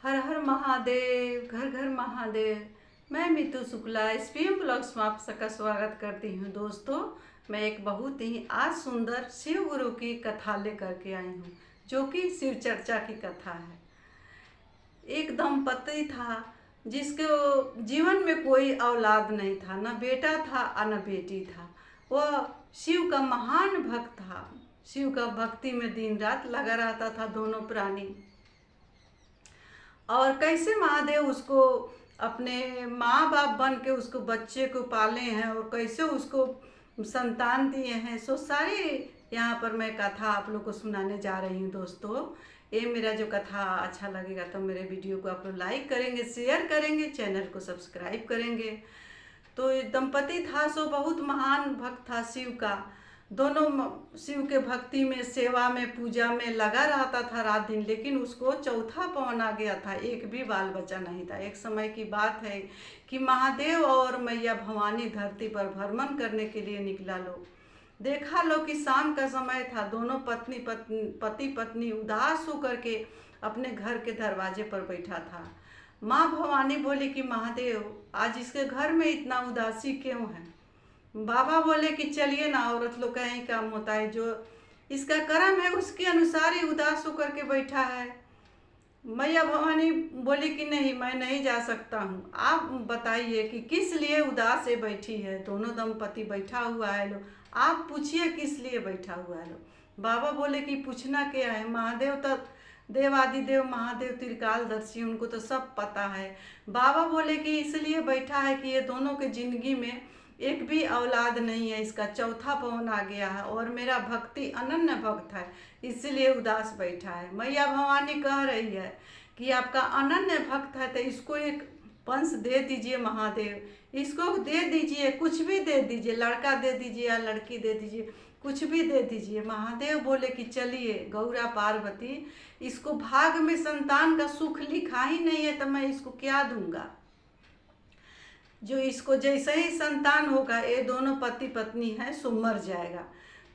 हर हर महादेव, घर घर महादेव। मैं मीतू शुक्ला एसपीएम ब्लॉग्स में आप सबका स्वागत करती हूँ। दोस्तों, मैं एक बहुत ही आज सुंदर शिव गुरु की कथा लेकर के आई हूँ, जो कि शिव चर्चा की कथा है। एक दंपति था जिसके जीवन में कोई औलाद नहीं था, न बेटा था और न बेटी था। वह शिव का महान भक्त था। शिव का भक्ति में दिन रात लगा रहता था दोनों प्राणी। और कैसे महादेव उसको अपने माँ बाप बन के उसको बच्चे को पाले हैं और कैसे उसको संतान दिए हैं, सो सारी यहाँ पर मैं कथा आप लोग को सुनाने जा रही हूँ। दोस्तों, ये मेरा जो कथा अच्छा लगेगा तो मेरे वीडियो को आप लोग लाइक करेंगे, शेयर करेंगे, चैनल को सब्सक्राइब करेंगे। तो ये दंपति था सो बहुत महान भक्त था शिव का। दोनों शिव के भक्ति में, सेवा में, पूजा में लगा रहता था रात दिन। लेकिन उसको चौथा पवन आ गया था, एक भी बाल बच्चा नहीं था। एक समय की बात है कि महादेव और मैया भवानी धरती पर भ्रमण करने के लिए निकला लो। देखा लो कि शाम का समय था। दोनों पति पत्नी उदास होकर के अपने घर के दरवाजे पर बैठा था। माँ भवानी बोली कि महादेव, आज इसके घर में इतना उदासी क्यों है? बाबा बोले कि चलिए ना, औरत लोग का यही काम होता है, जो इसका कर्म है उसके अनुसार ही उदास होकर के बैठा है। मैया भवानी बोली कि नहीं, मैं नहीं जा सकता हूँ। आप बताइए कि किस लिए उदास है बैठी है। दोनों दंपति बैठा हुआ है लो, आप पूछिए किस लिए बैठा हुआ है लो। बाबा बोले कि पूछना क्या है, महादेव तो देवादिदेव महादेव त्रिकालदर्शी, उनको तो सब पता है। बाबा बोले कि इसलिए बैठा है कि ये दोनों के जिंदगी में एक भी औलाद नहीं है, इसका चौथा पवन आ गया है और मेरा भक्ति अनन्य भक्त है, इसलिए उदास बैठा है। मैया भवानी कह रही है कि आपका अनन्य भक्त है तो इसको एक वंश दे दीजिए महादेव, इसको दे दीजिए, कुछ भी दे दीजिए, लड़का दे दीजिए या लड़की दे दीजिए, कुछ भी दे दीजिए। महादेव बोले कि चलिए गौरा पार्वती, इसको भाग में संतान का सुख लिखा ही नहीं है तो मैं इसको क्या दूंगा। जो इसको जैसे ही संतान होगा, ये दोनों पति पत्नी है, सो मर जाएगा।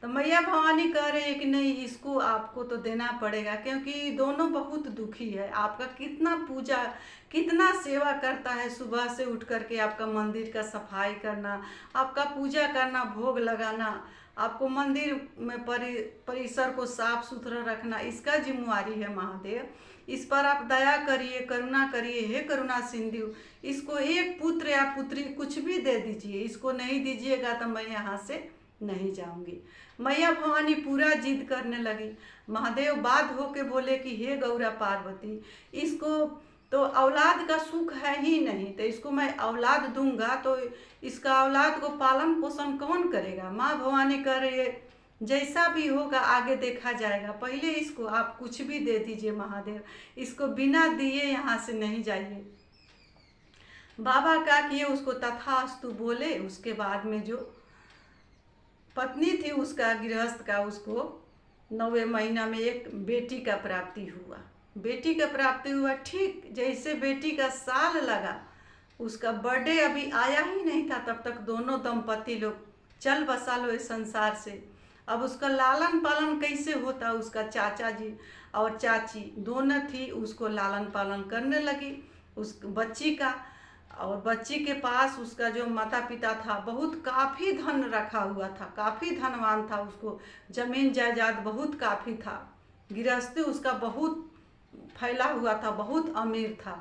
तो मैया भवानी कह रही है कि नहीं, इसको आपको तो देना पड़ेगा, क्योंकि दोनों बहुत दुखी है। आपका कितना पूजा, कितना सेवा करता है, सुबह से उठ करके आपका मंदिर का सफाई करना, आपका पूजा करना, भोग लगाना, आपको मंदिर में परिसर को साफ सुथरा रखना, इसका जिम्मेवारी है महादेव। इस पर आप दया करिए, करुणा करिए, हे करुणा सिंधु। इसको एक पुत्र या पुत्री कुछ भी दे दीजिए, इसको नहीं दीजिएगा तो मैं यहाँ से नहीं जाऊंगी। मैया भवानी पूरा जिद करने लगी। महादेव बाध होके बोले कि हे गौरा पार्वती, इसको तो औलाद का सुख है ही नहीं, तो इसको मैं औलाद दूंगा तो इसका औलाद को पालन पोषण कौन करेगा। माँ भवानी कह रही है जैसा भी होगा आगे देखा जाएगा, पहले इसको आप कुछ भी दे दीजिए महादेव, इसको बिना दिए यहाँ से नहीं जाइए। बाबा क्या किए, उसको तथास्तु बोले। उसके बाद में जो पत्नी थी उसका, गृहस्थ का, उसको 9वें महीना में एक बेटी का प्राप्ति हुआ। बेटी का प्राप्ति हुआ, ठीक जैसे बेटी का साल लगा, उसका बर्थडे अभी आया ही नहीं था, तब तक दोनों दंपति लोग चल बसा लो इस संसार से। अब उसका लालन पालन कैसे होता, उसका चाचा जी और चाची दोनों थी, उसको लालन पालन करने लगी उस बच्ची का। और बच्ची के पास उसका जो माता पिता था, बहुत काफ़ी धन रखा हुआ था, काफ़ी धनवान था, उसको जमीन जायदाद बहुत काफ़ी था, गृहस्थी उसका बहुत फैला हुआ था, बहुत अमीर था।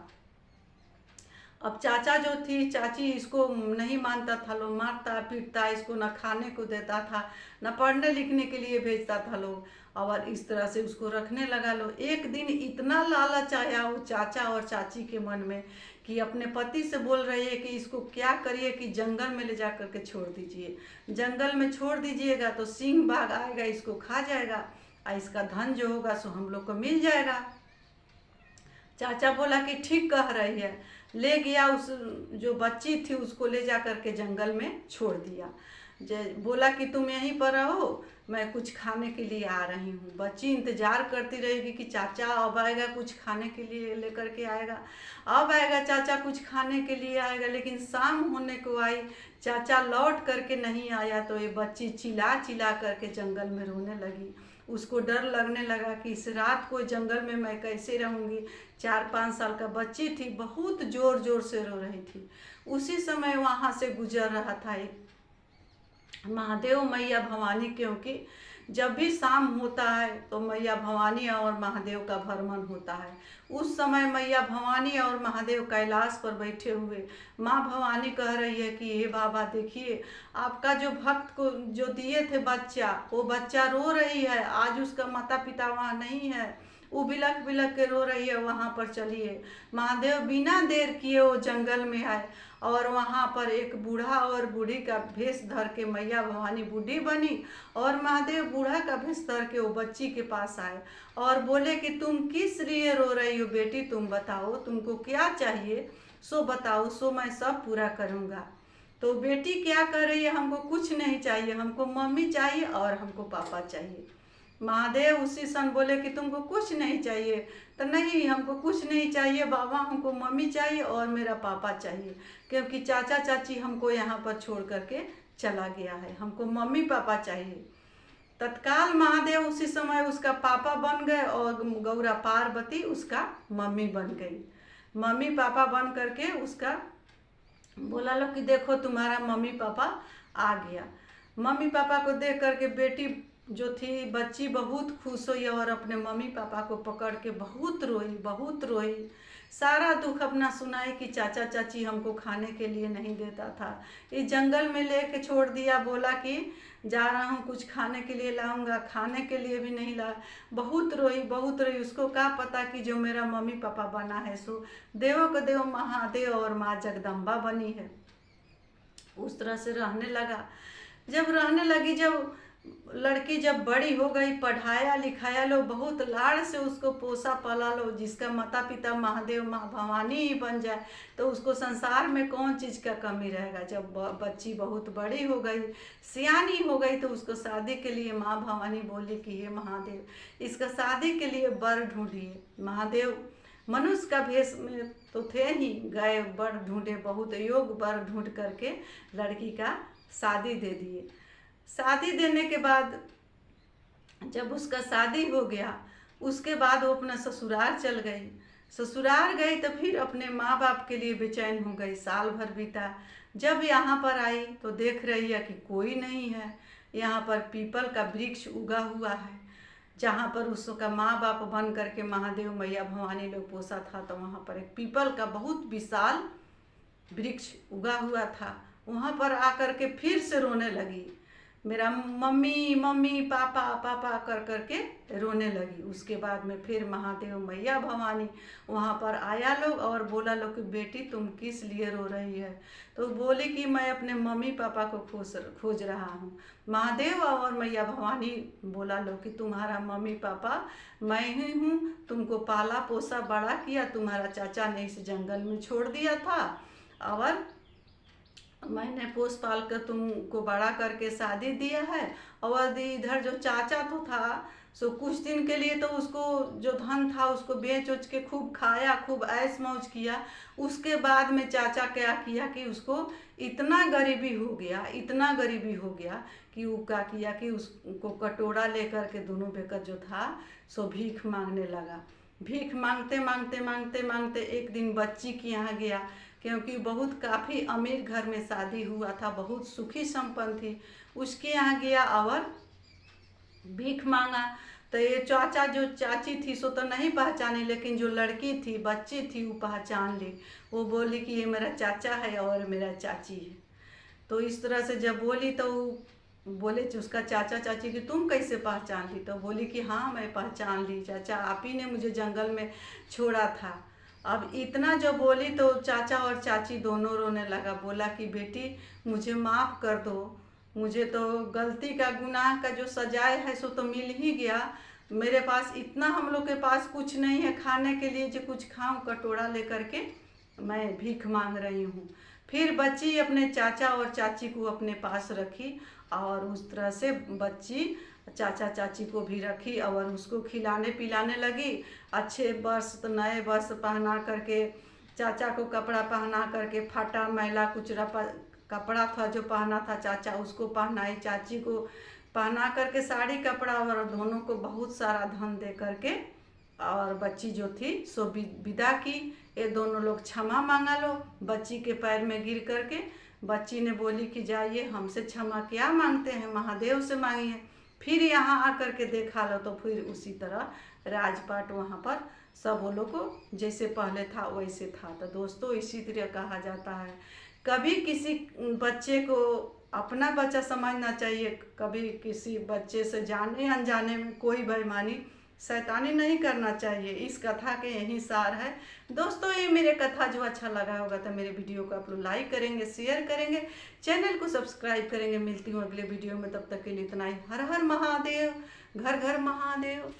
अब चाचा जो थी, चाची इसको नहीं मानता था, लोग मारता पीटता, इसको न खाने को देता था, न पढ़ने लिखने के लिए भेजता था लोग, और इस तरह से उसको रखने लगा लो। एक दिन इतना लालच आया वो चाचा और चाची के मन में कि अपने पति से बोल रही है कि इसको क्या करिए कि जंगल में ले जा करके छोड़ दीजिए, जंगल में छोड़ दीजिएगा तो सिंह बाघ आएगा, इसको खा जाएगा और इसका धन जो होगा सो हम लोग को मिल जाएगा। चाचा बोला कि ठीक कह रही है। ले गया, उस जो बच्ची थी उसको ले जा करके जंगल में छोड़ दिया। बोला कि तुम यहीं पर रहो, मैं कुछ खाने के लिए आ रही हूँ। बच्ची इंतजार करती रहेगी कि चाचा अब आएगा, कुछ खाने के लिए लेकर के आएगा, अब आएगा चाचा, कुछ खाने के लिए आएगा। लेकिन शाम होने को आई, चाचा लौट करके नहीं आया, तो ये बच्ची चिल्ला चिल्ला करके जंगल में रोने लगी। उसको डर लगने लगा कि इस रात को जंगल में मैं कैसे रहूँगी। 4-5 साल का बच्ची थी, बहुत ज़ोर ज़ोर से रो रही थी। उसी समय वहाँ से गुजर रहा था एक महादेव मैया भवानी, क्योंकि जब भी शाम होता है तो मैया भवानी और महादेव का भ्रमण होता है। उस समय मैया भवानी और महादेव कैलाश पर बैठे हुए, माँ भवानी कह रही है कि हे बाबा देखिए, आपका जो भक्त को जो दिए थे बच्चा, वो बच्चा रो रही है, आज उसका माता पिता वहाँ नहीं है, वो बिलख बिलख के रो रही है, वहाँ पर चलिए। महादेव बिना देर किए वो जंगल में आए और वहाँ पर एक बूढ़ा और बूढ़ी का भेष धर के मैया भवानी बूढ़ी बनी और महादेव बूढ़ा का भेष धर के वो बच्ची के पास आए और बोले कि तुम किस लिए रो रही हो बेटी, तुम बताओ तुमको क्या चाहिए, सो बताओ, सो मैं सब पूरा करूँगा। तो बेटी क्या कर रही है, हमको कुछ नहीं चाहिए, हमको मम्मी चाहिए और हमको पापा चाहिए। महादेव उसी सन बोले कि तुमको कुछ नहीं चाहिए, तो नहीं हमको कुछ नहीं चाहिए बाबा, हमको मम्मी चाहिए और मेरा पापा चाहिए, क्योंकि चाचा चाची हमको यहाँ पर छोड़ करके चला गया है, हमको मम्मी पापा चाहिए। तत्काल महादेव उसी समय उसका पापा बन गए और गौरा पार्वती उसका मम्मी बन गई। मम्मी पापा बन करके उसका बोला लो कि देखो तुम्हारा मम्मी पापा आ गया। मम्मी पापा को देख करके बेटी जो थी बच्ची बहुत खुश हुई और अपने मम्मी पापा को पकड़ के बहुत रोई, बहुत रोई, सारा दुख अपना सुनाई कि चाचा चाची हमको खाने के लिए नहीं देता था, इस जंगल में लेके छोड़ दिया, बोला कि जा रहा हूँ कुछ खाने के लिए लाऊंगा, खाने के लिए भी नहीं ला। बहुत रोई, बहुत रोई। उसको क्या पता कि जो मेरा मम्मी पापा बना है सो देवों का देव महादेव और माँ जगदम्बा बनी है। उस तरह से रहने लगा। जब रहने लगी, जब लड़की जब बड़ी हो गई, पढ़ाया लिखाया लो, बहुत लाड़ से उसको पोसा पाला लो, जिसका माता पिता महादेव माँ भवानी ही बन जाए तो उसको संसार में कौन चीज़ का कमी रहेगा। जब बच्ची बहुत बड़ी हो गई, सियानी हो गई, तो उसको शादी के लिए माँ भवानी बोली कि हे महादेव इसका शादी के लिए वर ढूंढिए। महादेव मनुष्य का भेष में तो थे ही, गए वर ढूंढे, बहुत योग वर ढूंढ करके लड़की का शादी दे दिए। शादी देने के बाद जब उसका शादी हो गया, उसके बाद वो अपना ससुराल चल गई। ससुराल गई तो फिर अपने माँ बाप के लिए बेचैन हो गई। साल भर बीता, जब यहाँ पर आई तो देख रही है कि कोई नहीं है। यहाँ पर पीपल का वृक्ष उगा हुआ है, जहाँ पर उसका माँ बाप बन करके महादेव मैया भवानी लोग पोसा था, तो वहाँ पर एक पीपल का बहुत विशाल वृक्ष उगा हुआ था। वहाँ पर आकर के फिर से रोने लगी, मेरा मम्मी मम्मी पापा पापा कर करके रोने लगी। उसके बाद में फिर महादेव मैया भवानी वहाँ पर आया लोग और बोला लोग कि बेटी तुम किस लिए रो रही है। तो बोली कि मैं अपने मम्मी पापा को खोज रहा हूँ। महादेव और मैया भवानी बोला लोग कि तुम्हारा मम्मी पापा मैं ही हूँ, तुमको पाला पोसा बड़ा किया, तुम्हारा चाचा ने इस जंगल में छोड़ दिया था और मैंने पोस पाल कर तुमको बड़ा करके शादी दिया है। और इधर जो चाचा तो था सो कुछ दिन के लिए तो उसको जो धन था उसको बेच उच के खूब खाया, खूब ऐश मौज किया। उसके बाद में चाचा क्या किया कि उसको इतना गरीबी हो गया, इतना गरीबी हो गया कि वो क्या किया कि उसको कटोरा लेकर के दोनों बेकर जो था सो भीख मांगने लगा। भीख मांगते मांगते मांगते मांगते एक दिन बच्ची के यहाँ गया, क्योंकि बहुत काफ़ी अमीर घर में शादी हुआ था, बहुत सुखी संपन्न थी। उसके यहाँ गया और भीख मांगा। तो ये चाचा जो चाची थी सो तो नहीं पहचानी, लेकिन जो लड़की थी बच्ची थी वो पहचान ली। वो बोली कि ये मेरा चाचा है और मेरा चाची है। तो इस तरह से जब बोली तो बोले उसका चाचा चाची कि तुम कैसे पहचान ली। तो बोली कि हाँ मैं पहचान ली, चाचा आप ही ने मुझे जंगल में छोड़ा था। अब इतना जो बोली तो चाचा और चाची दोनों रोने लगा। बोला कि बेटी मुझे माफ़ कर दो, मुझे तो गलती का गुनाह का जो सजाए है सो तो मिल ही गया। मेरे पास इतना, हम लोग के पास कुछ नहीं है खाने के लिए जो कुछ खाऊं, कटोरा लेकर के मैं भीख मांग रही हूँ। फिर बच्ची अपने चाचा और चाची को अपने पास रखी और उस तरह से बच्ची चाचा चाची को भी रखी और उसको खिलाने पिलाने लगी। अच्छे वस्त्र नए वस्त्र पहना करके, चाचा को कपड़ा पहना करके, फटा मैला कुछ रपा कपड़ा था जो पहना था चाचा उसको पहनाई, चाची को पहना करके साड़ी कपड़ा और दोनों को बहुत सारा धन दे करके और बच्ची जो थी सो विदा की। ये दोनों लोग क्षमा मांगा लो बच्ची के पैर में गिर करके। बच्ची ने बोली कि जाइए हमसे क्षमा क्या मांगते हैं, महादेव से मांगिए। फिर यहाँ आकर के देखा लो तो फिर उसी तरह राजपाट वहाँ पर सब वो लोग को जैसे पहले था वैसे था। तो दोस्तों इसी तरह कहा जाता है कभी किसी बच्चे को अपना बच्चा समझना चाहिए, कभी किसी बच्चे से जाने अनजाने में कोई बेईमानी शैतानी नहीं करना चाहिए। इस कथा के यही सार है दोस्तों। ये मेरे कथा जो अच्छा लगा होगा तो मेरे वीडियो को आप लोग लाइक करेंगे, शेयर करेंगे, चैनल को सब्सक्राइब करेंगे। मिलती हूँ अगले वीडियो में, तब तक के लिए इतना ही। हर हर महादेव, घर घर महादेव।